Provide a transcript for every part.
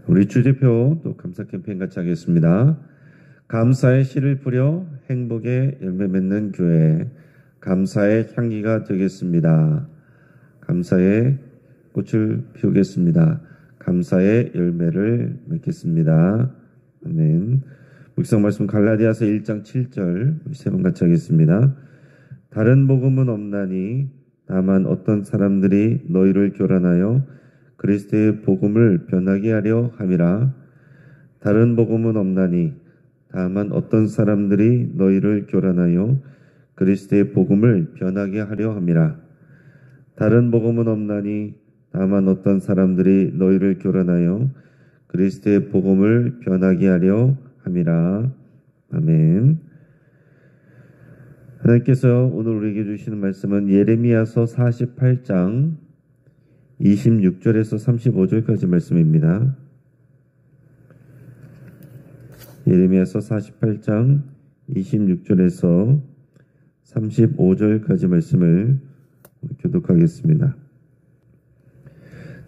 우리 주대표 또 감사 캠페인 같이 하겠습니다. 감사의 씨를 뿌려 행복의 열매 맺는 교회, 감사의 향기가 되겠습니다. 감사의 꽃을 피우겠습니다. 감사의 열매를 맺겠습니다. 아멘. 묵상 말씀 갈라디아서 1장 7절 세 번 같이 하겠습니다. 다른 복음은 없나니 다만 어떤 사람들이 너희를 교란하여 그리스도의 복음을 변하게 하려 함이라. 다른 복음은 없나니 다만 어떤 사람들이 너희를 교란하여 그리스도의 복음을 변하게 하려 함이라. 다른 복음은 없나니 다만 어떤 사람들이 너희를 교란하여 그리스도의 복음을 변하게 하려 함이라. 아멘. 하나님께서 오늘 우리에게 주시는 말씀은 예레미야서 48장 26절에서 35절까지 말씀입니다. 예레미야서 48장 26절에서 35절까지 말씀을 교독하겠습니다.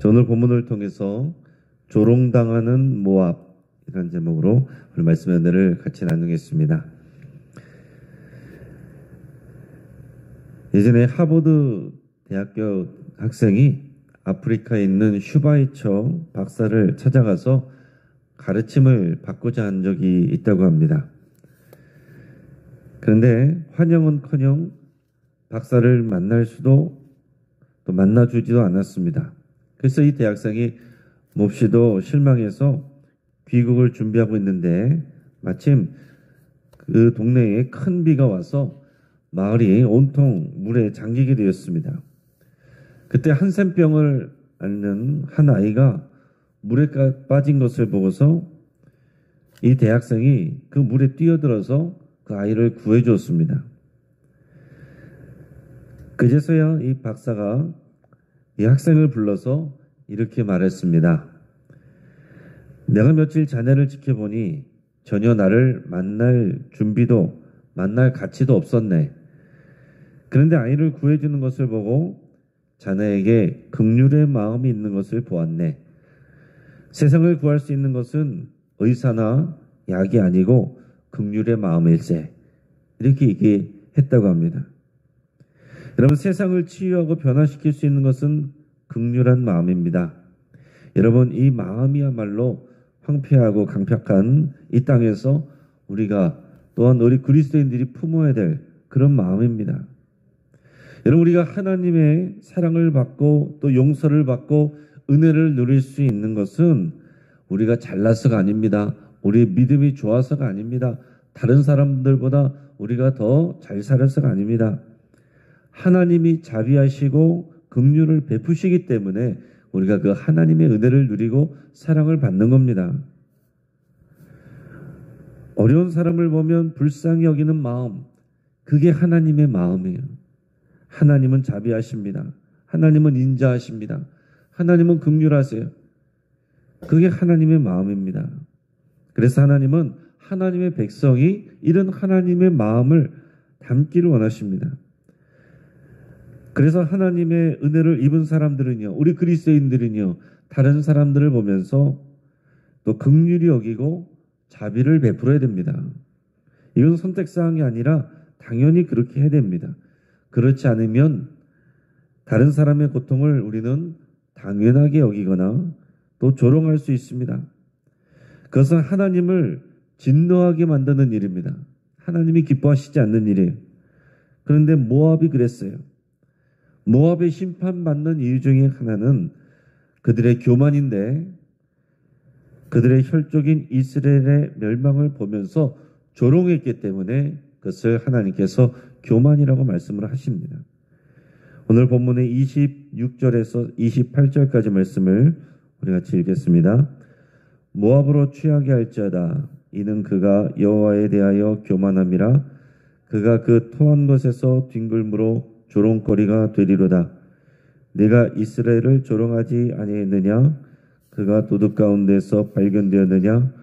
오늘 본문을 통해서 조롱당하는 모압이라는 제목으로 오늘 말씀의 은혜를 같이 나누겠습니다. 예전에 하버드 대학교 학생이 아프리카에 있는 슈바이처 박사를 찾아가서 가르침을 받고자 한 적이 있다고 합니다. 그런데 환영은커녕 박사를 만날 수도 또 만나주지도 않았습니다. 그래서 이 대학생이 몹시도 실망해서 귀국을 준비하고 있는데 마침 그 동네에 큰 비가 와서 마을이 온통 물에 잠기게 되었습니다. 그때 한센병을 앓는 한 아이가 물에 빠진 것을 보고서 이 대학생이 그 물에 뛰어들어서 그 아이를 구해주었습니다. 그제서야 이 박사가 이 학생을 불러서 이렇게 말했습니다. 내가 며칠 자네를 지켜보니 전혀 나를 만날 준비도 만날 가치도 없었네. 그런데 아이를 구해주는 것을 보고 자네에게 긍휼의 마음이 있는 것을 보았네. 세상을 구할 수 있는 것은 의사나 약이 아니고 긍휼의 마음일세. 이렇게 얘기했다고 합니다. 여러분, 세상을 치유하고 변화시킬 수 있는 것은 긍휼한 마음입니다. 여러분, 이 마음이야말로 황폐하고 강팍한 이 땅에서 우리가 또한 우리 그리스도인들이 품어야 될 그런 마음입니다. 여러분, 우리가 하나님의 사랑을 받고 또 용서를 받고 은혜를 누릴 수 있는 것은 우리가 잘나서가 아닙니다. 우리의 믿음이 좋아서가 아닙니다. 다른 사람들보다 우리가 더 잘 살아서가 아닙니다. 하나님이 자비하시고 긍휼을 베푸시기 때문에 우리가 그 하나님의 은혜를 누리고 사랑을 받는 겁니다. 어려운 사람을 보면 불쌍히 여기는 마음, 그게 하나님의 마음이에요. 하나님은 자비하십니다. 하나님은 인자하십니다. 하나님은 긍휼하세요. 그게 하나님의 마음입니다. 그래서 하나님은 하나님의 백성이 이런 하나님의 마음을 담기를 원하십니다. 그래서 하나님의 은혜를 입은 사람들은요, 우리 그리스도인들은요, 다른 사람들을 보면서 또 긍휼히 여기고 자비를 베풀어야 됩니다. 이건 선택사항이 아니라 당연히 그렇게 해야 됩니다. 그렇지 않으면 다른 사람의 고통을 우리는 당연하게 여기거나 또 조롱할 수 있습니다. 그것은 하나님을 진노하게 만드는 일입니다. 하나님이 기뻐하시지 않는 일이에요. 그런데 모압이 그랬어요. 모압의 심판받는 이유 중에 하나는 그들의 교만인데 그들의 혈족인 이스라엘의 멸망을 보면서 조롱했기 때문에 그것을 하나님께서 교만이라고 말씀을 하십니다. 오늘 본문의 26절에서 28절까지 말씀을 우리 같이 읽겠습니다. 모압으로 취하게 할지어다. 이는 그가 여호와에 대하여 교만함이라. 그가 그 토한 것에서 뒹굴므로 조롱거리가 되리로다. 네가 이스라엘을 조롱하지 아니했느냐? 그가 도둑 가운데서 발견되었느냐?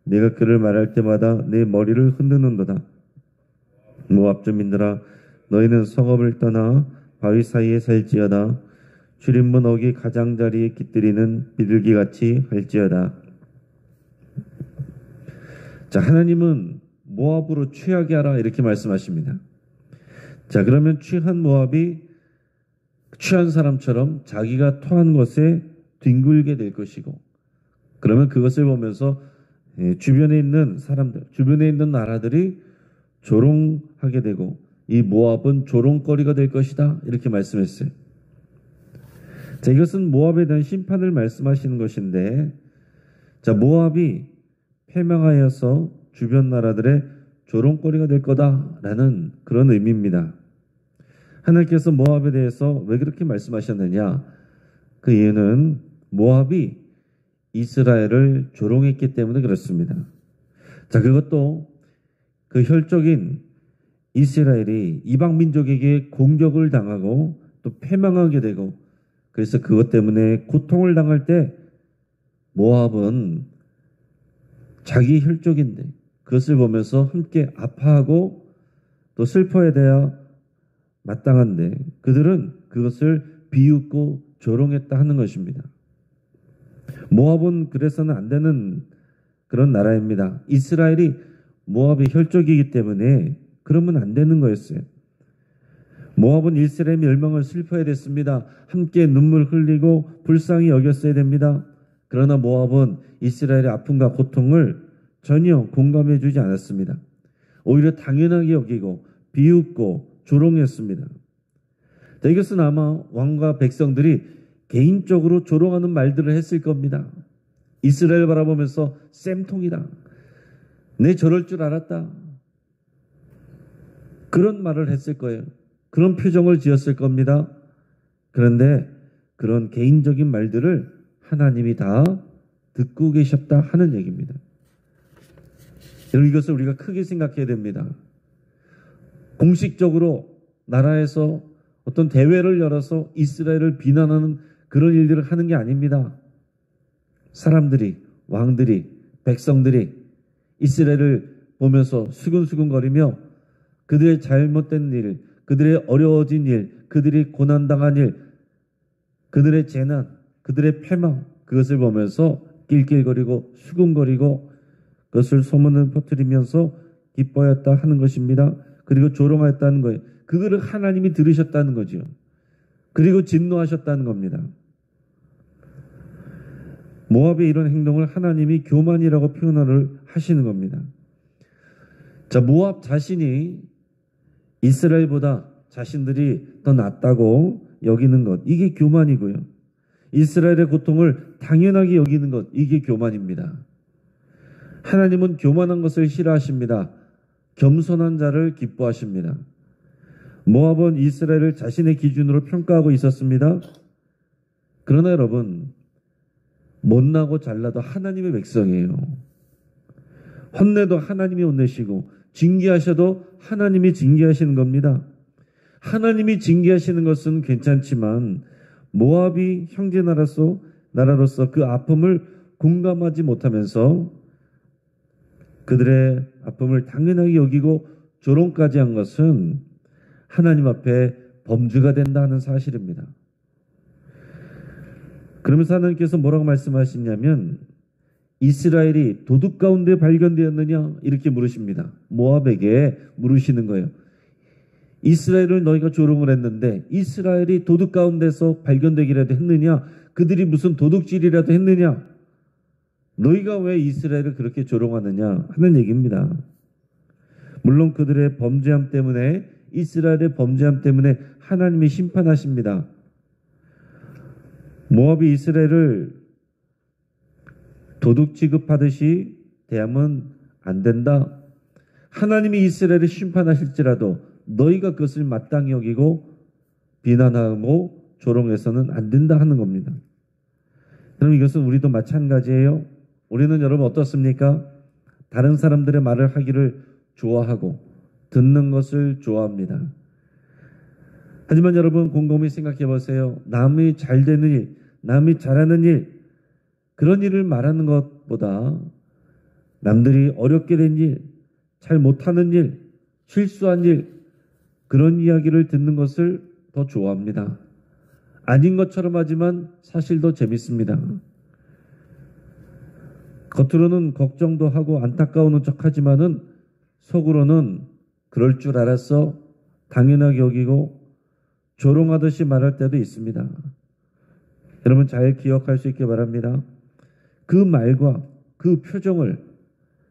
네가 그를 말할 때마다 내 머리를 흔드는도다. 모압 주민들아, 너희는 성읍을 떠나 바위 사이에 살지어다. 출입문 어기 가장자리에 깃들이는 비둘기같이 할지어다. 자, 하나님은 모압으로 취하게 하라 이렇게 말씀하십니다. 자, 그러면 취한 모압이 취한 사람처럼 자기가 토한 것에 뒹굴게 될 것이고, 그러면 그것을 보면서 주변에 있는 사람들, 주변에 있는 나라들이 조롱하게 되고 이 모압은 조롱거리가 될 것이다 이렇게 말씀했어요. 자, 이것은 모압에 대한 심판을 말씀하시는 것인데, 자, 모압이 패망하여서 주변 나라들의 조롱거리가 될 거다라는 그런 의미입니다. 하나님께서 모압에 대해서 왜 그렇게 말씀하셨느냐? 그 이유는 모압이 이스라엘을 조롱했기 때문에 그렇습니다. 자, 그것도 그 혈족인 이스라엘이 이방 민족에게 공격을 당하고 또 패망하게 되고, 그래서 그것 때문에 고통을 당할 때 모압은 자기 혈족인데 그것을 보면서 함께 아파하고 또 슬퍼해야 돼야 마땅한데 그들은 그것을 비웃고 조롱했다 하는 것입니다. 모압은 그래서는 안 되는 그런 나라입니다. 이스라엘이 모압의 혈족이기 때문에 그러면 안 되는 거였어요. 모압은 이스라엘의 멸망을 슬퍼해야 됐습니다. 함께 눈물 흘리고 불쌍히 여겼어야 됩니다. 그러나 모압은 이스라엘의 아픔과 고통을 전혀 공감해 주지 않았습니다. 오히려 당연하게 여기고 비웃고 조롱했습니다. 자, 이것은 아마 왕과 백성들이 개인적으로 조롱하는 말들을 했을 겁니다. 이스라엘 바라보면서 쌤통이다. 내 저럴 줄 알았다. 그런 말을 했을 거예요. 그런 표정을 지었을 겁니다. 그런데 그런 개인적인 말들을 하나님이 다 듣고 계셨다 하는 얘기입니다. 여러분, 이것을 우리가 크게 생각해야 됩니다. 공식적으로 나라에서 어떤 대회를 열어서 이스라엘을 비난하는 그런 일들을 하는 게 아닙니다. 사람들이, 왕들이, 백성들이 이스라엘을 보면서 수근수근거리며 그들의 잘못된 일, 그들의 어려워진 일, 그들이 고난당한 일, 그들의 재난, 그들의 패망, 그것을 보면서 낄낄거리고 수근거리고 그것을 소문을 퍼뜨리면서 기뻐했다 하는 것입니다. 그리고 조롱하였다는 거예요. 그거를 하나님이 들으셨다는 거죠. 그리고 진노하셨다는 겁니다. 모압의 이런 행동을 하나님이 교만이라고 표현을 하시는 겁니다. 자, 모압 자신이 이스라엘보다 자신들이 더 낫다고 여기는 것, 이게 교만이고요. 이스라엘의 고통을 당연하게 여기는 것, 이게 교만입니다. 하나님은 교만한 것을 싫어하십니다. 겸손한 자를 기뻐하십니다. 모압은 이스라엘을 자신의 기준으로 평가하고 있었습니다. 그러나 여러분, 못나고 잘나도 하나님의 백성이에요. 혼내도 하나님이 혼내시고 징계하셔도 하나님이 징계하시는 겁니다. 하나님이 징계하시는 것은 괜찮지만 모압이 형제 나라로서 그 아픔을 공감하지 못하면서 그들의 아픔을 당연하게 여기고 조롱까지 한 것은 하나님 앞에 범죄가 된다는 사실입니다. 그러면서 하나님께서 뭐라고 말씀하시냐면 이스라엘이 도둑 가운데 발견되었느냐 이렇게 물으십니다. 모압에게 물으시는 거예요. 이스라엘을 너희가 조롱을 했는데 이스라엘이 도둑 가운데서 발견되기라도 했느냐? 그들이 무슨 도둑질이라도 했느냐? 너희가 왜 이스라엘을 그렇게 조롱하느냐 하는 얘기입니다. 물론 그들의 범죄함 때문에 이스라엘의 범죄함 때문에 하나님이 심판하십니다. 모압이 이스라엘을 도둑 취급하듯이 대하면 안 된다. 하나님이 이스라엘을 심판하실지라도 너희가 그것을 마땅히 여기고 비난하고 조롱해서는 안 된다 하는 겁니다. 그럼 이것은 우리도 마찬가지예요. 우리는 여러분 어떻습니까? 다른 사람들의 말을 하기를 좋아하고 듣는 것을 좋아합니다. 하지만 여러분 곰곰이 생각해 보세요. 남이 잘 되는 일, 남이 잘하는 일, 그런 일을 말하는 것보다 남들이 어렵게 된 일, 잘 못하는 일, 실수한 일, 그런 이야기를 듣는 것을 더 좋아합니다. 아닌 것처럼 하지만 사실 더 재밌습니다. 겉으로는 걱정도 하고 안타까운 척하지만은 속으로는 그럴 줄 알았어 당연하게 여기고 조롱하듯이 말할 때도 있습니다. 여러분 잘 기억할 수 있게 바랍니다. 그 말과 그 표정을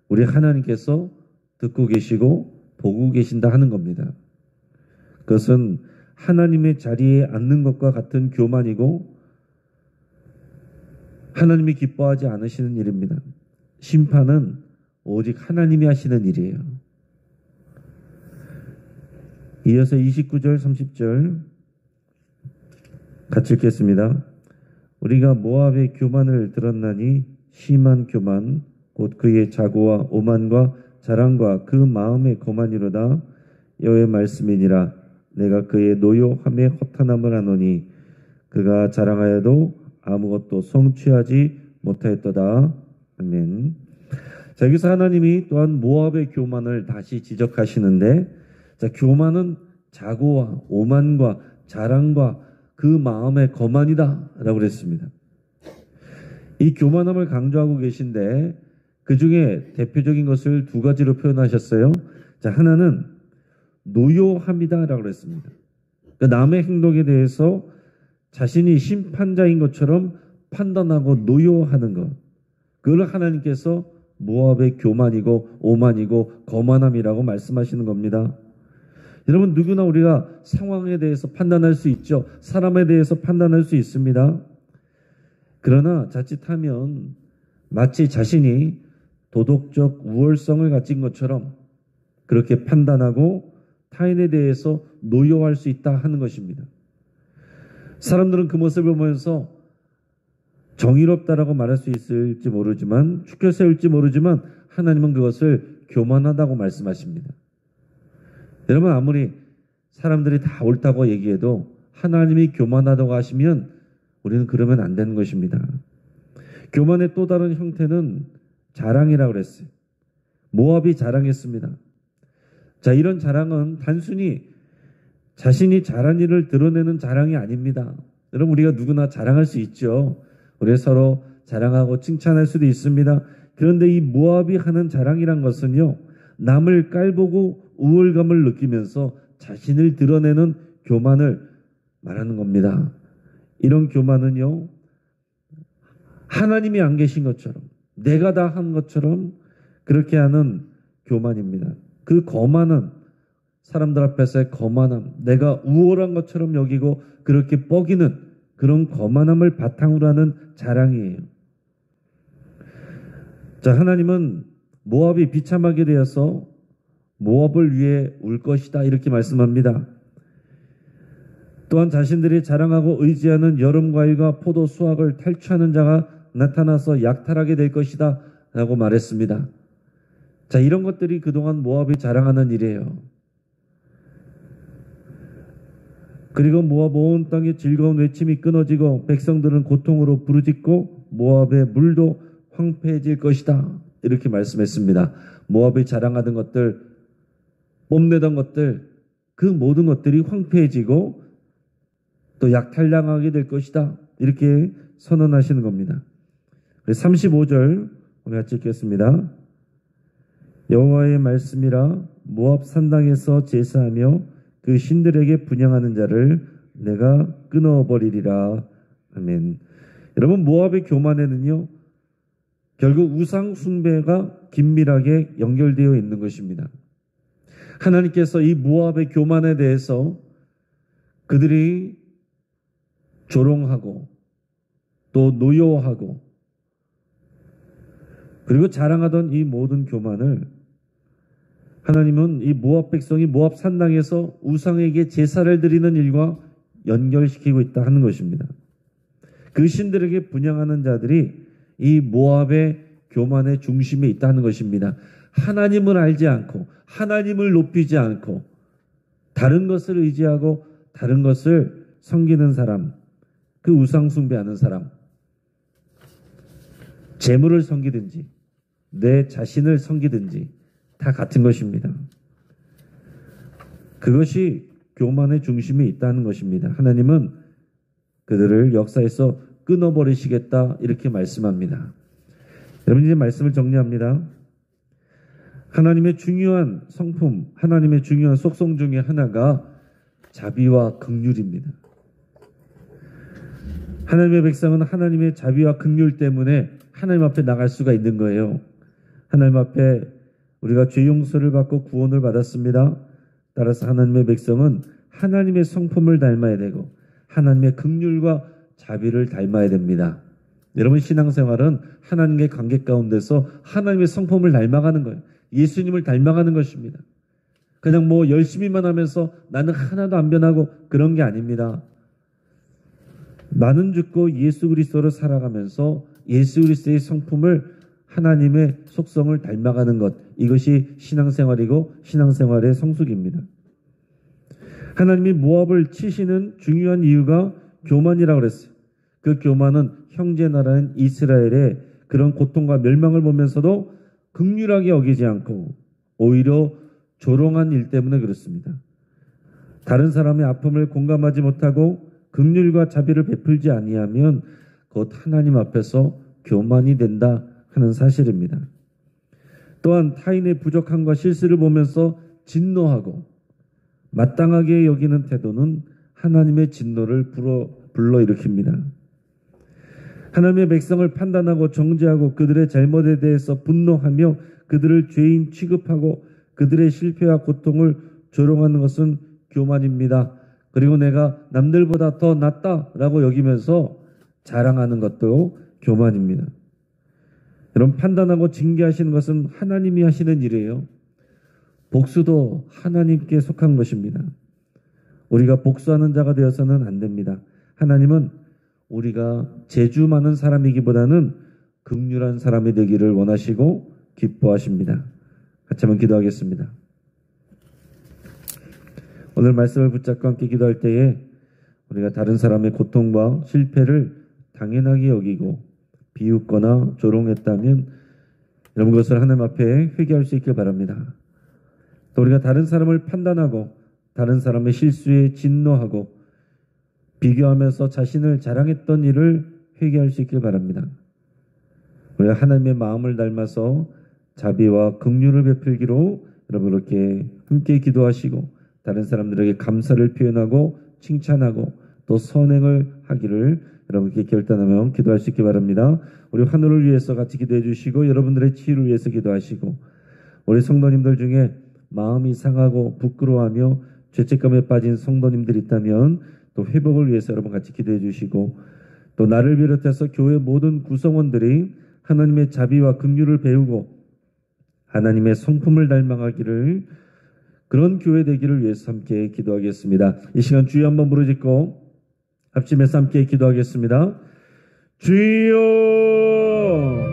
우리 하나님께서 듣고 계시고 보고 계신다 하는 겁니다. 그것은 하나님의 자리에 앉는 것과 같은 교만이고 하나님이 기뻐하지 않으시는 일입니다. 심판은 오직 하나님이 하시는 일이에요. 이어서 29절 30절 같이 읽겠습니다. 우리가 모압의 교만을 들었나니 심한 교만 곧 그의 자고와 오만과 자랑과 그 마음의 거만이로다. 여호와의 말씀이니라. 내가 그의 노요함에 허탄함을 하노니 그가 자랑하여도 아무것도 성취하지 못하였도다. 아멘. 자, 여기서 하나님이 또한 모압의 교만을 다시 지적하시는데, 자, 교만은 자고와 오만과 자랑과 그 마음의 거만이다 라고 그랬습니다. 이 교만함을 강조하고 계신데 그 중에 대표적인 것을 두 가지로 표현하셨어요. 자, 하나는 노요함이다 라고 그랬습니다. 그러니까 남의 행동에 대해서 자신이 심판자인 것처럼 판단하고 노요하는 것. 그걸 하나님께서 모압의 교만이고 오만이고 거만함이라고 말씀하시는 겁니다. 여러분 누구나 우리가 상황에 대해서 판단할 수 있죠. 사람에 대해서 판단할 수 있습니다. 그러나 자칫하면 마치 자신이 도덕적 우월성을 가진 것처럼 그렇게 판단하고 타인에 대해서 노여할 수 있다 하는 것입니다. 사람들은 그 모습을 보면서 정의롭다라고 말할 수 있을지 모르지만 추켜 세울지 모르지만 하나님은 그것을 교만하다고 말씀하십니다. 여러분 아무리 사람들이 다 옳다고 얘기해도 하나님이 교만하다고 하시면 우리는 그러면 안 되는 것입니다. 교만의 또 다른 형태는 자랑이라고 그랬어요. 모압이 자랑했습니다. 자, 이런 자랑은 단순히 자신이 잘한 일을 드러내는 자랑이 아닙니다. 여러분 우리가 누구나 자랑할 수 있죠. 우리 서로 자랑하고 칭찬할 수도 있습니다. 그런데 이 모압이 하는 자랑이란 것은요. 남을 깔보고 우월감을 느끼면서 자신을 드러내는 교만을 말하는 겁니다. 이런 교만은요. 하나님이 안 계신 것처럼 내가 다 한 것처럼 그렇게 하는 교만입니다. 그 거만은 사람들 앞에서의 거만함, 내가 우월한 것처럼 여기고 그렇게 뻐기는 그런 거만함을 바탕으로 하는 자랑이에요. 자, 하나님은 모압이 비참하게 되어서 모압을 위해 울 것이다 이렇게 말씀합니다. 또한 자신들이 자랑하고 의지하는 여름과일과 포도 수확을 탈취하는 자가 나타나서 약탈하게 될 것이다 라고 말했습니다. 자, 이런 것들이 그동안 모압이 자랑하는 일이에요. 그리고 모압 온 땅의 즐거운 외침이 끊어지고 백성들은 고통으로 부르짖고 모압의 물도 황폐해질 것이다 이렇게 말씀했습니다. 모압이 자랑하던 것들, 뽐내던 것들, 그 모든 것들이 황폐해지고 또 약탈당하게 될 것이다 이렇게 선언하시는 겁니다. 35절 오늘 같이 읽겠습니다. 여호와의 말씀이라 모압 산당에서 제사하며 그 신들에게 분향하는 자를 내가 끊어버리리라. 아멘. 여러분 모압의 교만에는요. 결국 우상 숭배가 긴밀하게 연결되어 있는 것입니다. 하나님께서 이 모압의 교만에 대해서 그들이 조롱하고 또 노여워하고 그리고 자랑하던 이 모든 교만을 하나님은 이 모압 백성이 모압 산당에서 우상에게 제사를 드리는 일과 연결시키고 있다 하는 것입니다. 그 신들에게 분향하는 자들이 이 모압의 교만의 중심에 있다는 것입니다. 하나님을 알지 않고 하나님을 높이지 않고 다른 것을 의지하고 다른 것을 섬기는 사람, 그 우상 숭배하는 사람, 재물을 섬기든지 내 자신을 섬기든지 다 같은 것입니다. 그것이 교만의 중심에 있다는 것입니다. 하나님은 그들을 역사에서 끊어버리시겠다 이렇게 말씀합니다. 여러분, 이제 말씀을 정리합니다. 하나님의 중요한 성품, 하나님의 중요한 속성 중에 하나가 자비와 긍휼입니다. 하나님의 백성은 하나님의 자비와 긍휼 때문에 하나님 앞에 나갈 수가 있는 거예요. 하나님 앞에 우리가 죄 용서를 받고 구원을 받았습니다. 따라서 하나님의 백성은 하나님의 성품을 닮아야 되고 하나님의 긍휼과 자비를 닮아야 됩니다. 여러분, 신앙생활은 하나님의 관계 가운데서 하나님의 성품을 닮아가는 거예요. 예수님을 닮아가는 것입니다. 그냥 열심히만 하면서 나는 하나도 안 변하고 그런 게 아닙니다. 나는 죽고 예수 그리스도로 살아가면서 예수 그리스도의 성품을, 하나님의 속성을 닮아가는 것, 이것이 신앙생활이고 신앙생활의 성숙입니다. 하나님이 모압을 치시는 중요한 이유가 교만이라고 그랬어요. 그 교만은 형제 나라인 이스라엘의 그런 고통과 멸망을 보면서도 긍휼하게 여기지 않고 오히려 조롱한 일 때문에 그렇습니다. 다른 사람의 아픔을 공감하지 못하고 긍휼과 자비를 베풀지 아니하면 곧 하나님 앞에서 교만이 된다 하는 사실입니다. 또한 타인의 부족함과 실수를 보면서 진노하고 마땅하게 여기는 태도는 하나님의 진노를 불러일으킵니다. 하나님의 백성을 판단하고 정죄하고 그들의 잘못에 대해서 분노하며 그들을 죄인 취급하고 그들의 실패와 고통을 조롱하는 것은 교만입니다. 그리고 내가 남들보다 더 낫다라고 여기면서 자랑하는 것도 교만입니다. 여러분, 판단하고 징계하시는 것은 하나님이 하시는 일이에요. 복수도 하나님께 속한 것입니다. 우리가 복수하는 자가 되어서는 안 됩니다. 하나님은 우리가 재주 많은 사람이기보다는 긍휼한 사람이 되기를 원하시고 기뻐하십니다. 같이 한번 기도하겠습니다. 오늘 말씀을 붙잡고 함께 기도할 때에 우리가 다른 사람의 고통과 실패를 당연하게 여기고 비웃거나 조롱했다면 이런 것을 하나님 앞에 회개할 수 있길 바랍니다. 또 우리가 다른 사람을 판단하고 다른 사람의 실수에 진노하고 비교하면서 자신을 자랑했던 일을 회개할 수 있길 바랍니다. 우리가 하나님의 마음을 닮아서 자비와 긍휼을 베풀기로 여러분 이렇게 함께 기도하시고 다른 사람들에게 감사를 표현하고 칭찬하고 또 선행을 하기를 여러분께 결단하며 기도할 수 있길 바랍니다. 우리 환우를 위해서 같이 기도해 주시고 여러분들의 치유를 위해서 기도하시고 우리 성도님들 중에 마음이 상하고 부끄러워하며 죄책감에 빠진 성도님들이 있다면 또 회복을 위해서 여러분 같이 기도해 주시고 또 나를 비롯해서 교회 모든 구성원들이 하나님의 자비와 긍휼을 배우고 하나님의 성품을 닮아가기를 그런 교회 되기를 위해서 함께 기도하겠습니다. 이 시간 주여 한번 부르짖고 합심해서 함께 기도하겠습니다. 주여